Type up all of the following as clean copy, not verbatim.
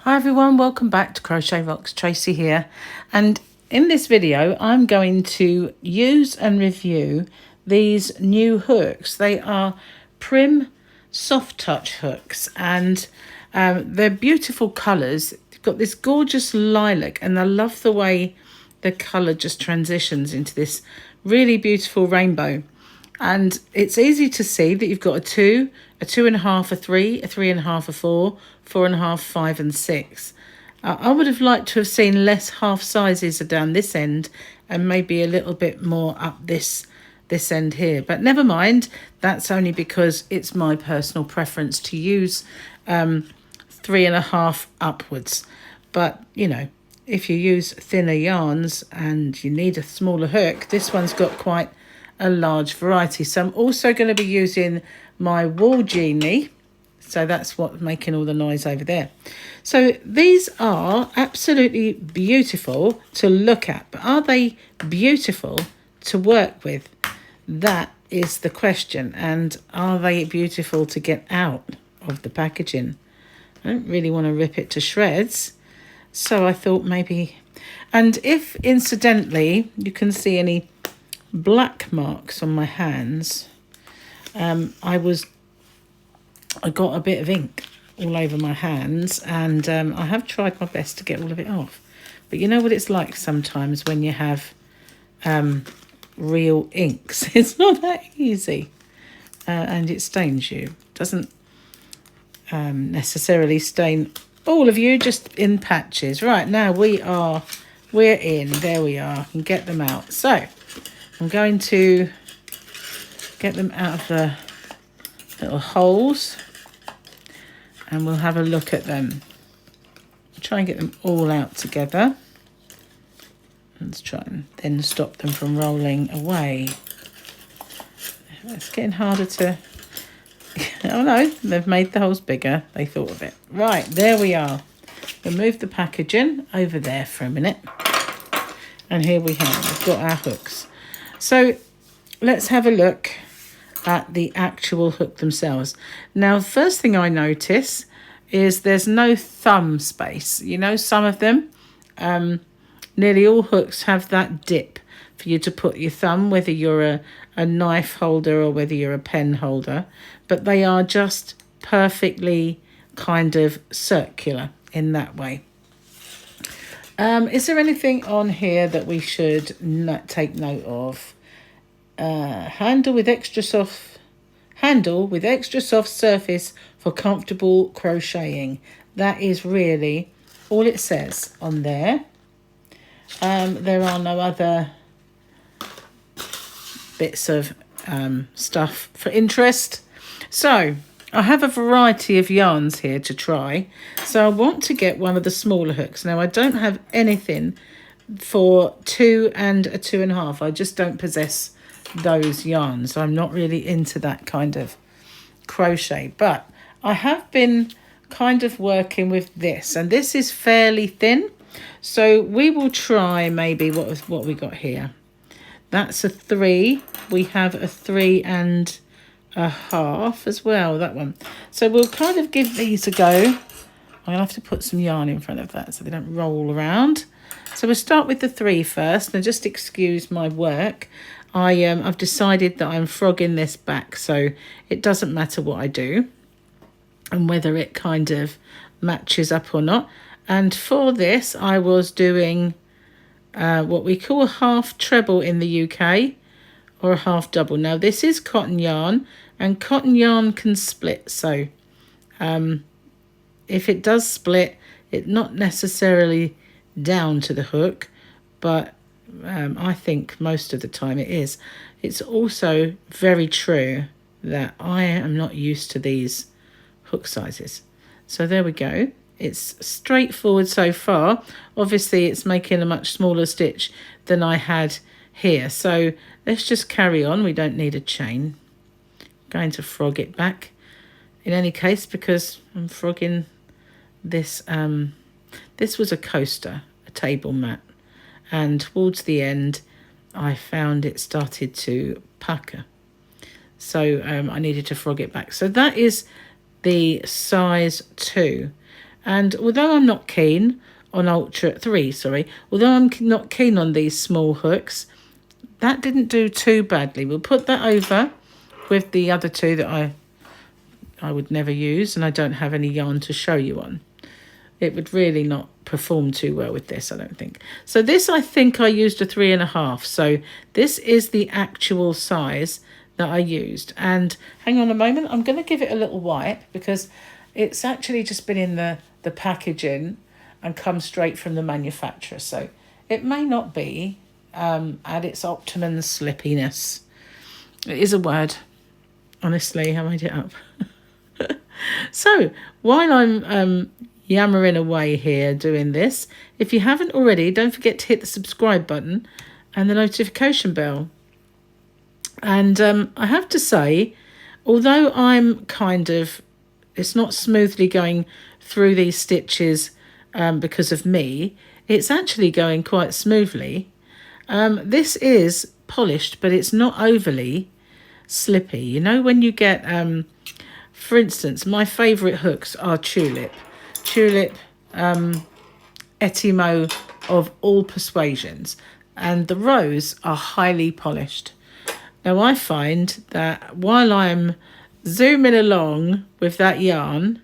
Hi everyone, welcome back to Crochet Rocks. Tracy here, and in this video I'm going to use and review these new hooks. They are Prym Soft Touch hooks, and they're beautiful colours. They've got this gorgeous lilac, and I love the way the colour just transitions into this really beautiful rainbow. And it's easy to see that you've got a 2, a 2.5, a 3, a 3.5, a 4, 4.5, 5 and 6. I would have liked to have seen less half sizes down this end and maybe a little bit more up this end here. But never mind, that's only because it's my personal preference to use 3.5 upwards. But, you know, if you use thinner yarns and you need a smaller hook, this one's got quite a large variety. So I'm also going to be using my Wool Genie, so that's what's making all the noise over there. So these are absolutely beautiful to look at, but are they beautiful to work with? That is the question. And are they beautiful to get out of the packaging? I don't really want to rip it to shreds, so I thought maybe. And if incidentally you can see any black marks on my hands, I got a bit of ink all over my hands, and I have tried my best to get all of it off. But you know what it's like sometimes when you have real inks. It's not that easy, and it stains you. Doesn't necessarily stain all of you, just in patches. Right, now we're in. There we are. I can get them out. So I'm going to get them out of the little holes and we'll have a look at them. Try and get them all out together. Let's try and then stop them from rolling away. It's getting harder to... Oh no, they've made the holes bigger. They thought of it. Right, there we are. We'll move the packaging over there for a minute. And here we have, we've got our hooks. So let's have a look at the actual hook themselves. Now, the first thing I notice is there's no thumb space. You know, some of them, nearly all hooks have that dip for you to put your thumb, whether you're a knife holder or whether you're a pen holder, but they are just perfectly kind of circular in that way. Is there anything on here that we should take note of? Handle with extra soft surface for comfortable crocheting. That is really all it says on there. There are no other bits of stuff for interest. So I have a variety of yarns here to try. So I want to get one of the smaller hooks. Now, I don't have anything for 2 and a 2.5. I just don't possess those yarns. I'm not really into that kind of crochet. But I have been kind of working with this. And this is fairly thin. So we will try maybe what we got here. That's a 3. We have a 3.5 as well, that one. So we'll kind of give these a go. I'm going to have to put some yarn in front of that so they don't roll around. So we'll start with the 3 first. Now just excuse my work. I've decided that I'm frogging this back, so it doesn't matter what I do and whether it kind of matches up or not. And for this, I was doing what we call a half treble in the UK, or a half double. Now this is cotton yarn, and cotton yarn can split. So if it does split, it's not necessarily down to the hook, but I think most of the time it is. It's also very true that I am not used to these hook sizes. So there we go. It's straightforward so far. Obviously it's making a much smaller stitch than I had here. So let's just carry on. We don't need a chain. I'm going to frog it back in any case because I'm frogging this. This was a coaster, a table mat. And towards the end, I found it started to pucker. So I needed to frog it back. So that is the size 2. And although I'm not keen on although I'm not keen on these small hooks, that didn't do too badly. We'll put that over with the other two that I would never use, and I don't have any yarn to show you on. It would really not perform too well with this, I don't think. So this, I think I used a 3.5. So this is the actual size that I used. And hang on a moment, I'm going to give it a little wipe because it's actually just been in the packaging and come straight from the manufacturer. So it may not be at its optimum slippiness. It is a word. Honestly, I made it up. So while I'm yammering away here doing this, if you haven't already, don't forget to hit the subscribe button and the notification bell. And I have to say, although I'm it's not smoothly going through these stitches because of me, it's actually going quite smoothly. This is polished, but it's not overly slippy. You know, when you get, for instance, my favourite hooks are Tulip, Etimo of all persuasions, and the rows are highly polished. Now I find that while I'm zooming along with that yarn,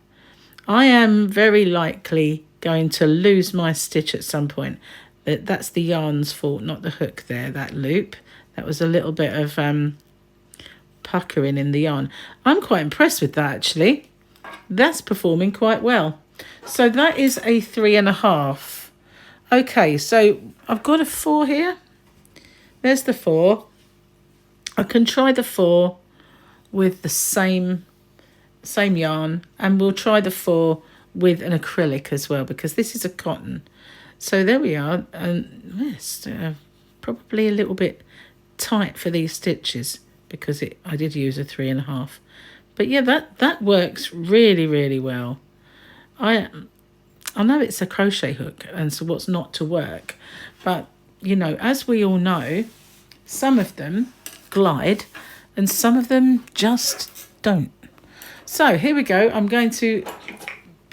I am very likely going to lose my stitch at some point. That's the yarn's fault, not the hook there, that loop. That was a little bit of puckering in the yarn. I'm quite impressed with that, actually. That's performing quite well. So that is a 3.5. Okay, so I've got a 4 here. There's the 4. I can try the 4 with the same yarn, and we'll try the 4 with an acrylic as well, because this is a cotton. So there we are, and yes, probably a little bit tight for these stitches because I did use a 3.5. But yeah, that works really, really well. I know it's a crochet hook, and so what's not to work, but you know, as we all know, some of them glide and some of them just don't. So here we go. I'm going to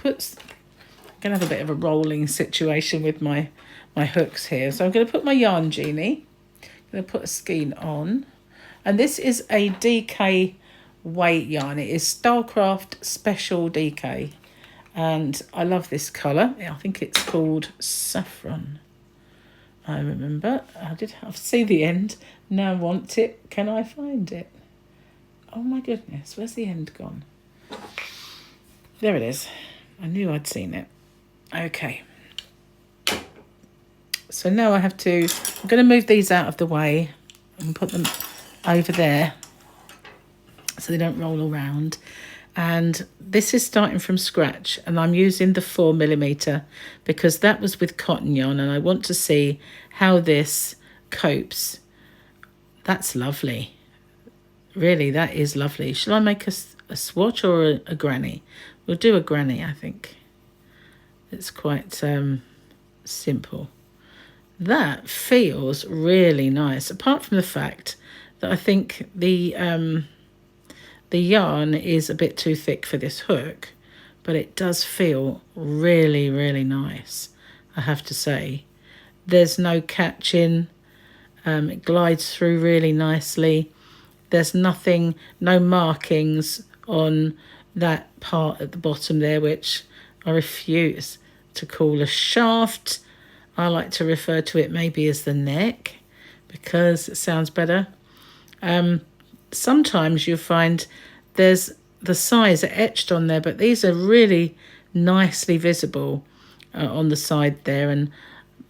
have a bit of a rolling situation with my hooks here. So I'm going to put my yarn genie. I'm going to put a skein on, and this is a DK weight yarn. It is Stylecraft Special DK, and I love this colour. I think it's called Saffron. I remember. I've seen the end. Now I want it. Can I find it? Oh my goodness, where's the end gone? There it is. I knew I'd seen it. Okay. So now I'm going to move these out of the way and put them over there so they don't roll around. And this is starting from scratch, and I'm using the 4mm because that was with cotton yarn, and I want to see how this copes. That's lovely. Really, that is lovely. Shall I make a swatch or a granny? We'll do a granny, I think. It's quite simple. That feels really nice, apart from the fact that I think the yarn is a bit too thick for this hook, but it does feel really, really nice, I have to say. There's no catching. It glides through really nicely. There's no markings on that part at the bottom there, which I refuse to call a shaft. I like to refer to it maybe as the neck because it sounds better. Sometimes you find there's the size etched on there, but these are really nicely visible on the side there, and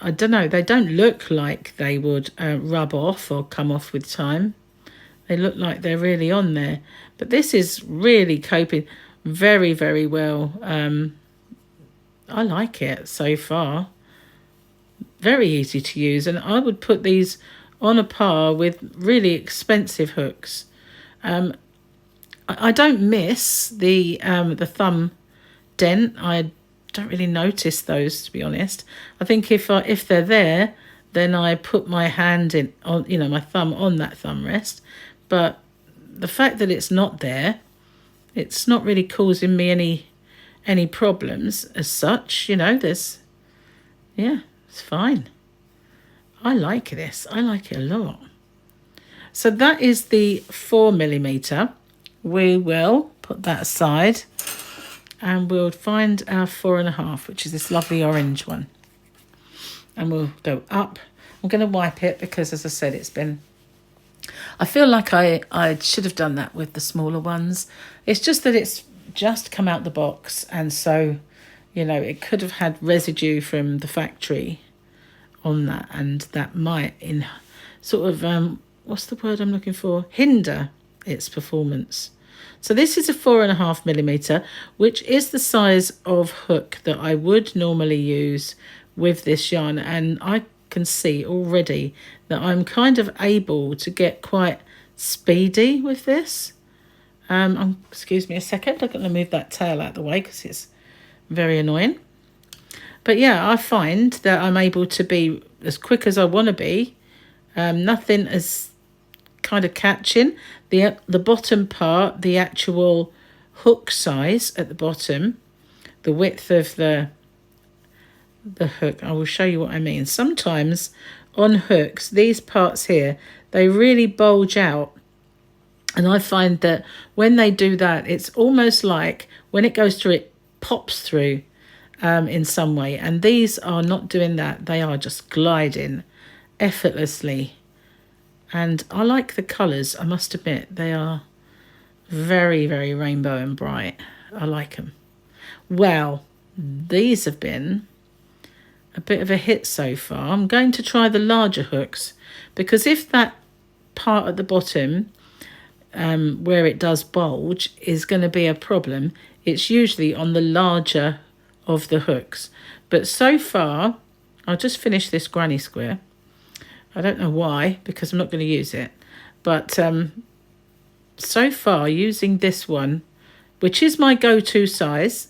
I don't know, they don't look like they would rub off or come off with time. They look like they're really on there, but this is really coping very, very well. I like it so far. Very easy to use, and I would put these on a par with really expensive hooks. I don't miss the thumb dent. I don't really notice those, to be honest. I think if they're there, then I put my hand in on, my thumb on that thumb rest. But the fact that it's not there, it's not really causing me any problems as such. You know, yeah, it's fine. I like this. I like it a lot. So that is the 4mm. We will put that aside and we'll find our 4.5, which is this lovely orange one. And we'll go up. I'm going to wipe it because, as I said, it's been... I feel like I should have done that with the smaller ones. It's just that it's just come out the box, and so, you know, it could have had residue from the factory on that, and that might sort of what's the word I'm looking for, hinder its performance. So this is a 4.5mm, which is the size of hook that I would normally use with this yarn, and I can see already that I'm kind of able to get quite speedy with this. Excuse me a second, I'm going to move that tail out of the way because it's very annoying. But yeah, I find that I'm able to be as quick as I want to be. Nothing is kind of catching. The bottom part, the actual hook size at the bottom, the width of the hook, I will show you what I mean. Sometimes on hooks, these parts here, they really bulge out. And I find that when they do that, it's almost like when it goes through, it pops through in some way. And these are not doing that. They are just gliding effortlessly. And I like the colours, I must admit. They are very, very rainbow and bright. I like them. Well, these have been a bit of a hit so far. I'm going to try the larger hooks, because if that part at the bottom where it does bulge is going to be a problem, it's usually on the larger of the hooks. But so far, I'll just finish this granny square. I don't know why, because I'm not going to use it, but so far using this one, which is my go-to size,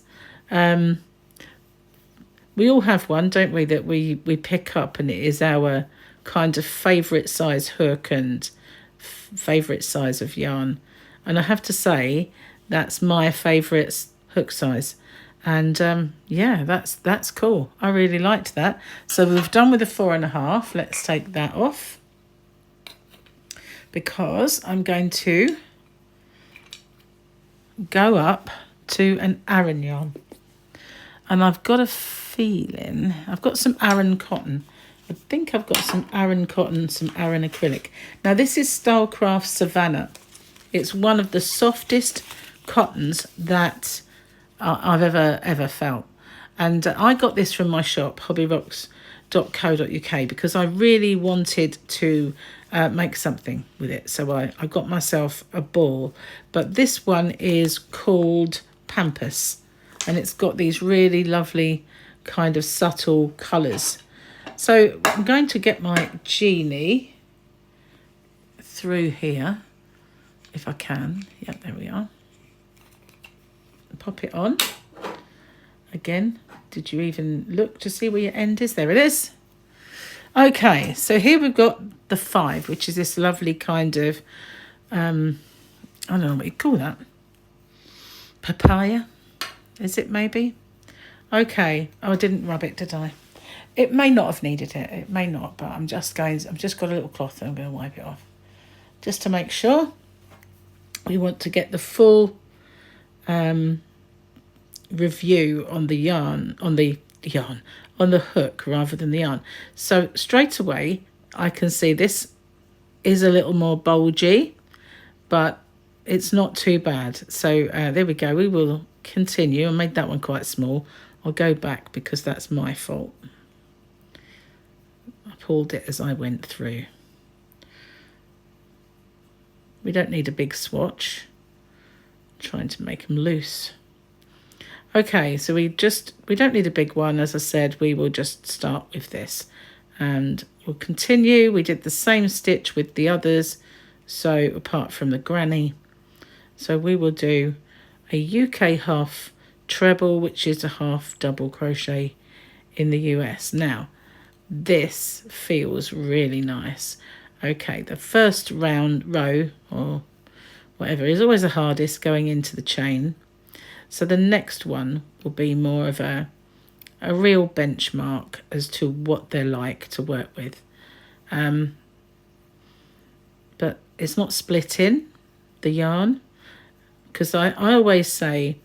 we all have one, don't we, that we pick up, and it is our kind of favourite size hook and favourite size of yarn. And I have to say, that's my favourite hook size. And yeah, that's cool. I really liked that. So we've done with the 4.5. Let's take that off, because I'm going to go up to an Aran yarn. And I've got a feeling, I've got some Aran cotton. I think I've got some Aran cotton, some Aran acrylic. Now this is Stylecraft Savannah. It's one of the softest cottons that I've ever felt. And I got this from my shop, hobbyrocks.co.uk, because I really wanted to make something with it. So I got myself a ball. But this one is called Pampas, and it's got these really lovely kind of subtle colours. So I'm going to get my genie through here, if I can. Yep, there we are. Pop it on. Again, did you even look to see where your end is? There it is. Okay, so here we've got the 5, which is this lovely kind of, I don't know what you call that. Papaya, is it maybe? Okay, oh, I didn't rub it, did I? It may not have needed it. It may not, but I've just got a little cloth and I'm going to wipe it off. Just to make sure. We want to get the full review on the yarn, on the hook rather than the yarn. So straight away I can see this is a little more bulgy, but it's not too bad. So there we go. We will continue. I made that one quite small. I'll go back because that's my fault. I pulled it as I went through. We don't need a big swatch. I'm trying to make them loose. Okay, so we don't need a big one. As I said, we will just start with this and we'll continue. We did the same stitch with the others, so apart from the granny. So we will do a UK half treble, which is a half double crochet in the US. Now, this feels really nice. Okay, the first row or whatever is always the hardest, going into the chain. So the next one will be more of a real benchmark as to what they're like to work with. But it's not splitting the yarn, because I always say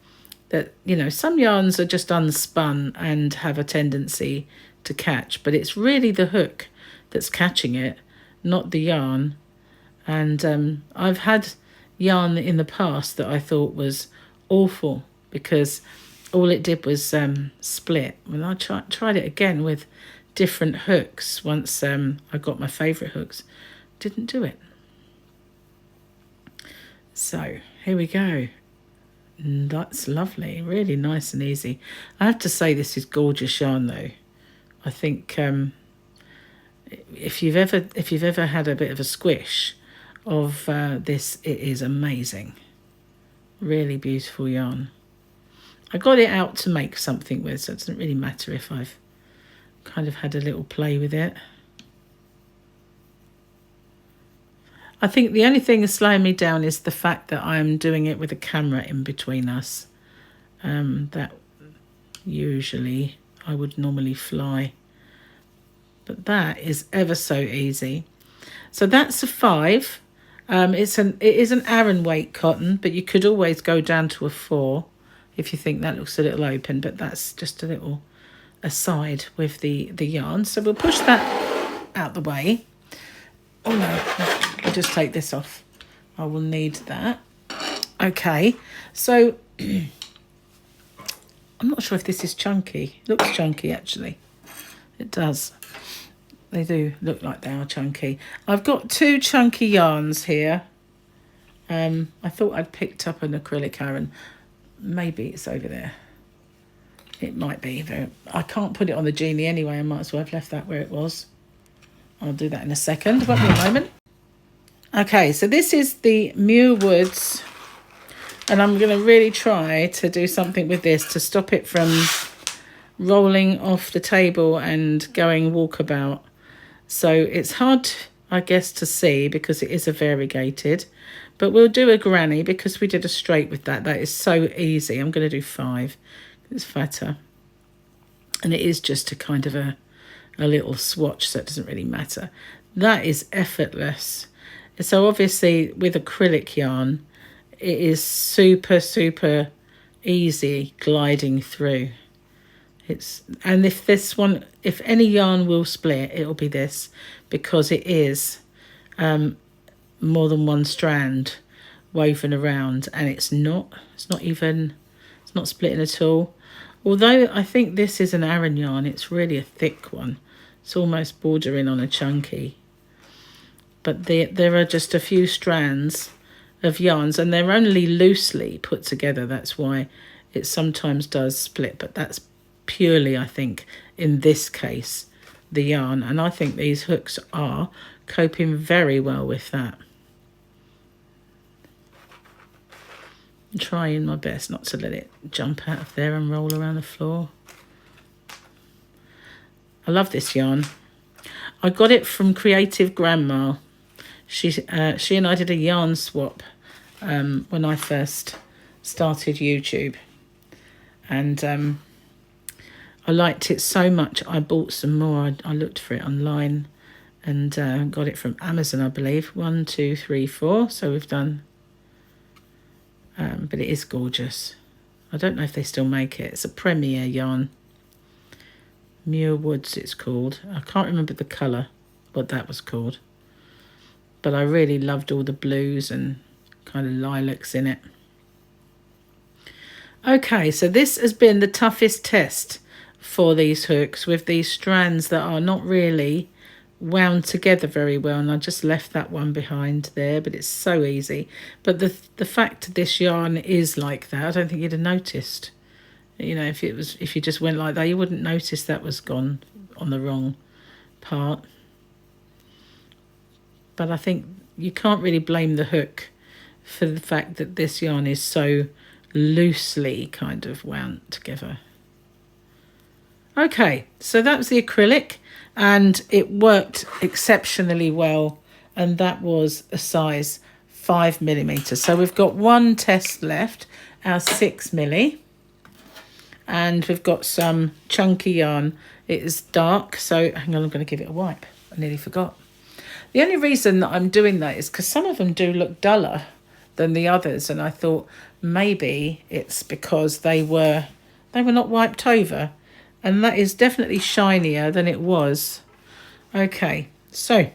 that, you know, some yarns are just unspun and have a tendency to catch, but it's really the hook that's catching it, not the yarn. And I've had yarn in the past that I thought was awful because all it did was split. When I tried it again with different hooks, once I got my favourite hooks, didn't do it. So here we go. That's lovely, really nice and easy. I have to say this is gorgeous yarn though. I think if you've ever had a bit of a squish of this, it is amazing. Really beautiful yarn. I got it out to make something with, so it doesn't really matter if I've kind of had a little play with it. I think the only thing that's slowing me down is the fact that I'm doing it with a camera in between us. That usually I would normally fly. But that is ever so easy. So that's a 5. It is an Aran weight cotton, but you could always go down to a 4 if you think that looks a little open, but that's just a little aside with the yarn. So we'll push that out the way. Oh no, I'll just take this off. I will need that. Okay, so I'm not sure if this is chunky. It looks chunky actually. It does. They do look like they are chunky. I've got 2 chunky yarns here. I thought I'd picked up an acrylic Aran. Maybe it's over there. It might be. I can't put it on the genie anyway. I might as well have left that where it was. I'll do that in a second. Won't be a moment. Okay, so this is the Muir Woods. And I'm going to really try to do something with this to stop it from rolling off the table and going walkabout. So it's hard, I guess, to see because it is a variegated. But we'll do a granny because we did a straight with that. That is so easy. I'm going to do 5. It's fatter. And it is just a kind of a little swatch, so it doesn't really matter. That is effortless. So obviously with acrylic yarn, it is super, super easy gliding through. And if any yarn will split, it'll be this, because it is more than one strand woven around, and it's not splitting at all. Although I think this is an Aran yarn, it's really a thick one. It's almost bordering on a chunky. But there are just a few strands of yarns, and they're only loosely put together. That's why it sometimes does split, but that's purely, I think, in this case, the yarn. And I think these hooks are coping very well with that. I'm trying my best not to let it jump out of there and roll around the floor. I love this yarn. I got it from Creative Grandma. She and I did a yarn swap when I first started YouTube. And I liked it so much I bought some more. I looked for it online and got it from Amazon, I believe. 1, 2, 3, 4. So we've done... but it is gorgeous. I don't know if they still make it. It's a Premier yarn. Muir Woods it's called. I can't remember the colour, what that was called. But I really loved all the blues and kind of lilacs in it. Okay, so this has been the toughest test for these hooks, with these strands that are not really wound together very well, and I just left that one behind there, but it's so easy. But the fact this yarn is like that, I don't think you'd have noticed. You know, if you just went like that, you wouldn't notice that was gone on the wrong part. But I think you can't really blame the hook for the fact that this yarn is so loosely kind of wound together. Okay, so that was the acrylic, and it worked exceptionally well, and that was a size 5mm. So we've got one test left, our 6mm, and we've got some chunky yarn. It is dark, so hang on, I'm going to give it a wipe. I nearly forgot. The only reason that I'm doing that is because some of them do look duller than the others, and I thought maybe it's because they were not wiped over, and that is definitely shinier than it was. Okay, so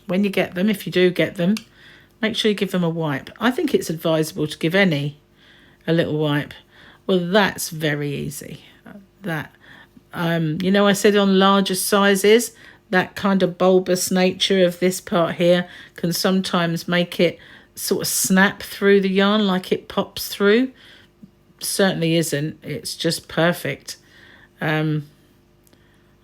when you get them, if you do get them, make sure you give them a wipe. I think it's advisable to give any a little wipe. Well, that's very easy. That, you know, I said on larger sizes, that kind of bulbous nature of this part here can sometimes make it sort of snap through the yarn like it pops through. Certainly isn't. It's just perfect. I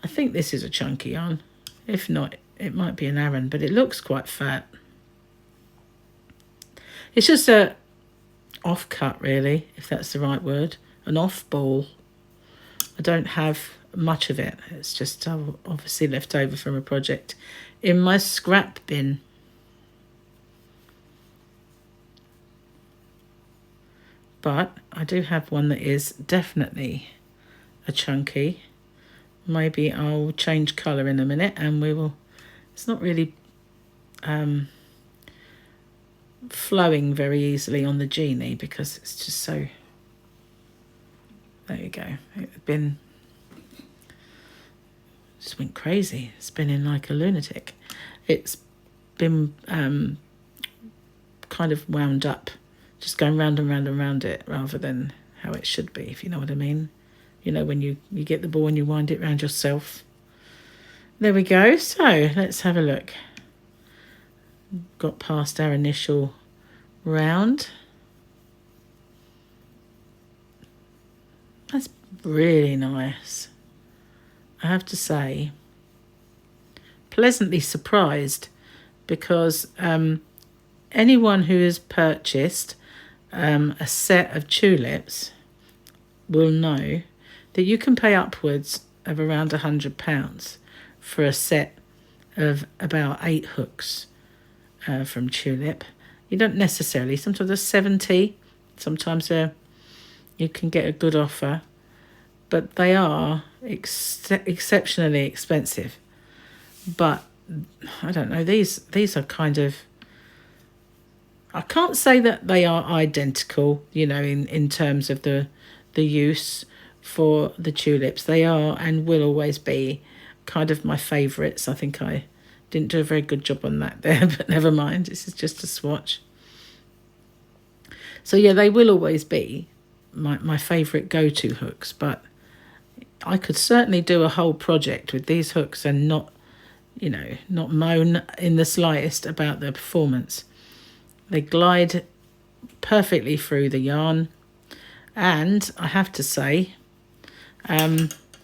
think this is a chunky yarn. If not, it might be an Aran, but it looks quite fat. It's just a off-cut, really, if that's the right word. An off-ball. I don't have much of it. It's just obviously left over from a project in my scrap bin. But I do have one that is definitely a chunky. Maybe I'll change colour in a minute and we will... It's not really flowing very easily on the genie because it's just so... There you go. It's been... Just went crazy, spinning like a lunatic. It's been kind of wound up, just going round and round and round it rather than how it should be, if you know what I mean. You know, when you get the ball and you wind it round yourself. There we go. So let's have a look. Got past our initial round. That's really nice. I have to say, pleasantly surprised, because anyone who has purchased a set of tulips will know that you can pay upwards of around £100 for a set of about 8 hooks from tulip. You don't necessarily, sometimes they're 70, sometimes you can get a good offer, but they are exceptionally expensive. But I don't know, these are kind of, I can't say that they are identical, you know, in terms of the use for the tulips. They are and will always be kind of my favourites. I think I didn't do a very good job on that there, but never mind, this is just a swatch. So yeah, they will always be my favourite go-to hooks, but I could certainly do a whole project with these hooks and not, you know, not moan in the slightest about their performance. They glide perfectly through the yarn, and I have to say,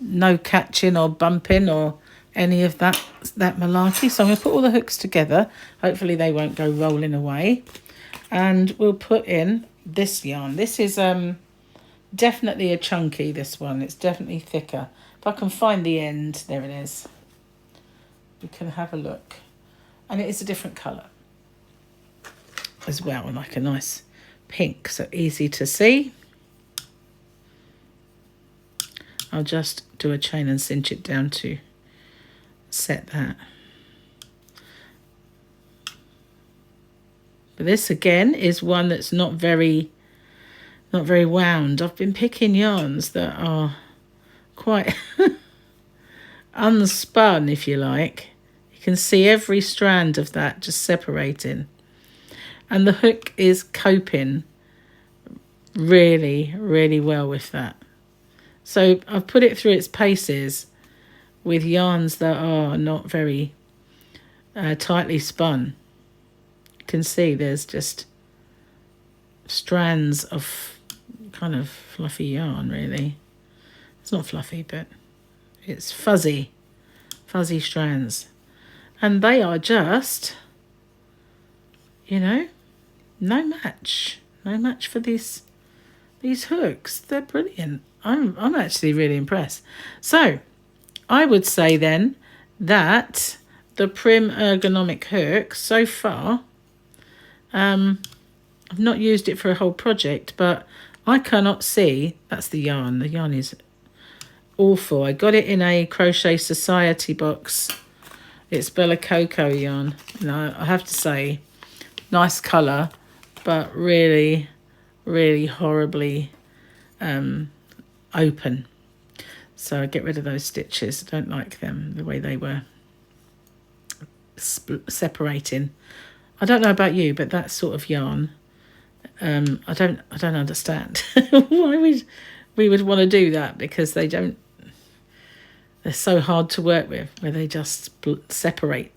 no catching or bumping or any of that malarkey. So I'm going to put all the hooks together. Hopefully they won't go rolling away. And we'll put in this yarn. This is definitely a chunky, this one. It's definitely thicker. If I can find the end, there it is. You can have a look. And it is a different colour as well, like a nice pink, so easy to see. I'll just do a chain and cinch it down to set that. But this again is one that's not very wound. I've been picking yarns that are quite unspun, if you like. You can see every strand of that just separating. And the hook is coping really, really well with that. So I've put it through its paces with yarns that are not very tightly spun. You can see there's just strands of kind of fluffy yarn, really. It's not fluffy, but it's fuzzy strands. And they are just, you know, no match for these hooks. They're brilliant. I'm actually really impressed. So I would say then that the Prym ergonomic hook so far I've not used it for a whole project, but I cannot see. That's the yarn. The yarn is awful. I got it in a Crochet Society box. It's Bella Cocoa yarn. I have to say, nice colour, but really, really horribly open. So I get rid of those stitches. I don't like them, the way they were separating. I don't know about you, but that sort of yarn, I don't understand why we would want to do that, because they're so hard to work with, where they just separate.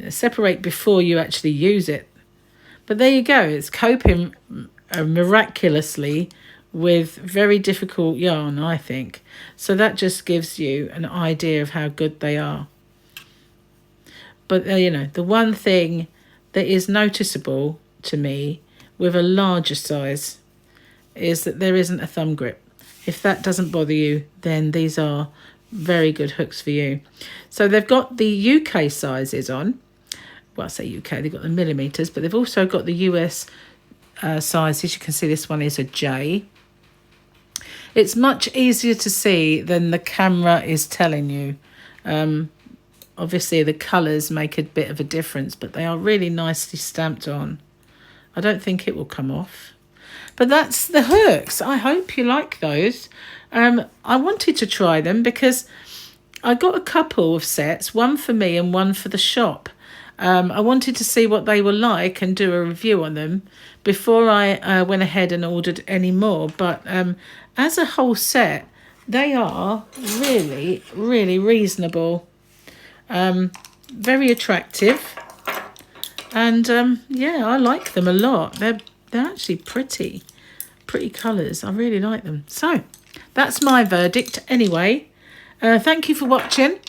Separate before you actually use it. But there you go. It's coping miraculously with very difficult yarn, I think. So that just gives you an idea of how good they are. But, the one thing that is noticeable to me with a larger size is that there isn't a thumb grip. If that doesn't bother you, then these are very good hooks for you. So they've got the UK sizes on. Well, I say UK, they've got the millimetres, but they've also got the US sizes. You can see this one is a J. It's much easier to see than the camera is telling you. Obviously, the colours make a bit of a difference, but they are really nicely stamped on. I don't think it will come off. But that's the hooks. I hope you like those. I wanted to try them because I got a couple of sets, one for me and one for the shop. I wanted to see what they were like and do a review on them before I went ahead and ordered any more. But as a whole set, they are really, really reasonable. Very attractive. And yeah, I like them a lot. They're actually pretty colours. I really like them. So that's my verdict anyway. Thank you for watching.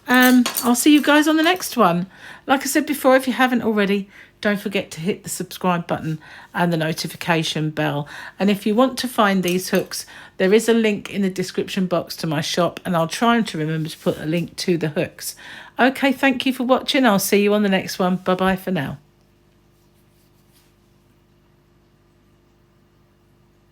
I'll see you guys on the next one. Like I said before, if you haven't already, don't forget to hit the subscribe button and the notification bell. And if you want to find these hooks, there is a link in the description box to my shop, and I'll try to remember to put a link to the hooks. Okay, thank you for watching. I'll see you on the next one. Bye-bye for now.